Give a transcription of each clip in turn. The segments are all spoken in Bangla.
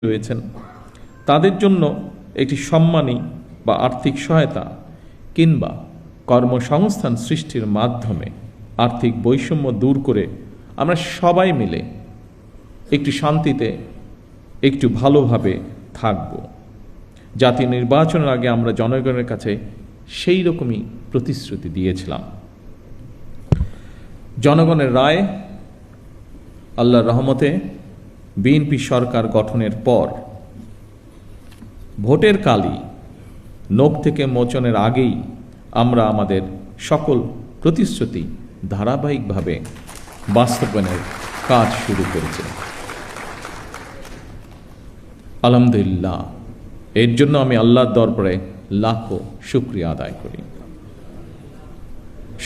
রয়েছেন তাদের জন্য একটি সম্মানী বা আর্থিক সহায়তা কিংবা কর্মসংস্থান সৃষ্টির মাধ্যমে আর্থিক বৈষম্য দূর করে আমরা সবাই মিলে একটু শান্তিতে একটু ভালোভাবে থাকব। জাতীয় নির্বাচনের আগে আমরা জনগণের কাছে সেই রকমই প্রতিশ্রুতি দিয়েছিলাম। জনগণের রায় আল্লাহর রহমতে বিএনপি সরকার গঠনের পর ভোটের কালই নখ থেকে মোচনের আগেই আমরা আমাদের সকল প্রতিশ্রুতি ধারাবাহিকভাবে বাস্তবায়নের কাজ শুরু করেছি। আলহামদুলিল্লাহ, এর জন্য আমি আল্লাহর দরবারে লাখো শুকরিয়া আদায় করি।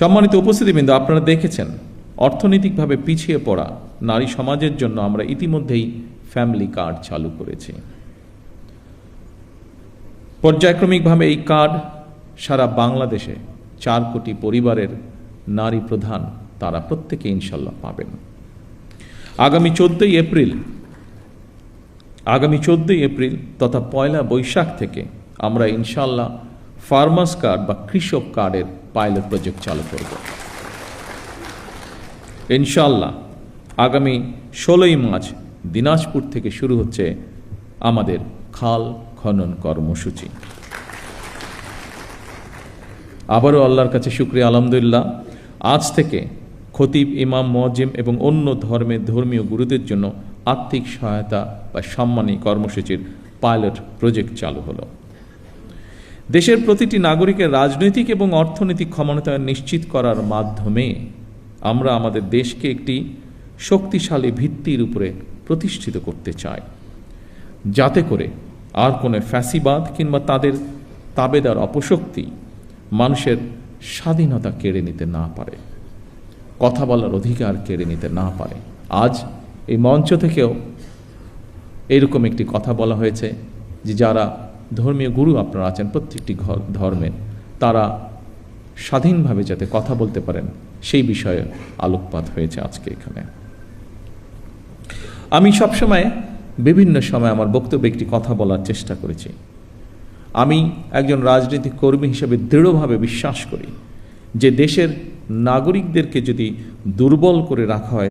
সম্মানিত উপস্থিতিবৃন্দ, আপনারা দেখেছেন অর্থনৈতিকভাবে পিছিয়ে পড়া নারী সমাজের জন্য আমরা ইতিমধ্যেই ফ্যামিলি কার্ড চালু করেছি। পর্যায়ক্রমিকভাবে এই কার্ড সারা বাংলাদেশে 4 কোটি পরিবারের নারী প্রধান তারা প্রত্যেকে ইনশাল্লাহ পাবেন। আগামী 14ই এপ্রিল তথা 1 বৈশাখ থেকে আমরা ইনশাল্লাহ ফার্মার্স কার্ড বা কৃষক কার্ডের পাইলট প্রজেক্ট চালু করব। ইনশাল্লাহ আগামী 16ই মার্চ দিনাজপুর থেকে শুরু হচ্ছে আমাদের খাল খনন কর্মসূচি। আবারও আল্লাহর কাছে শুকরিয়া, আলহামদুলিল্লাহ, আজ থেকে খতিব, ইমাম, মুয়াজ্জিম এবং অন্য ধর্মের ধর্মীয় গুরুদের জন্য আর্থিক সহায়তা বা সম্মানী কর্মসূচির পাইলট প্রজেক্ট চালু হলো। দেশের প্রতিটি নাগরিকের রাজনৈতিক এবং অর্থনৈতিক ক্ষমতায়ন নিশ্চিত করার মাধ্যমে আমরা আমাদের দেশকে একটি শক্তিশালী ভিত্তির উপরে প্রতিষ্ঠিত করতে চাই, যাতে করে আর কোনো ফ্যাসিবাদ কিংবা তাদের তাবেদার অপশক্তি মানুষের স্বাধীনতা কেড়ে নিতে না পারে, কথা বলার অধিকার কেড়ে নিতে না পারে। আজ এই মঞ্চ থেকেও এরকম একটি কথা বলা হয়েছে যে যারা ধর্মীয় গুরু আপনারা আছেন প্রত্যেকটি ধর্মের, তারা স্বাধীনভাবে যাতে কথা বলতে পারেন সেই বিষয়ে আলোকপাত হয়েছে আজকে এখানে। আমি সবসময় বিভিন্ন সময় আমার বক্তব্যে একটি কথা বলার চেষ্টা করেছি। আমি একজন রাজনৈতিক কর্মী হিসেবে দৃঢ়ভাবে বিশ্বাস করি যে দেশের নাগরিকদেরকে যদি দুর্বল করে রাখা হয়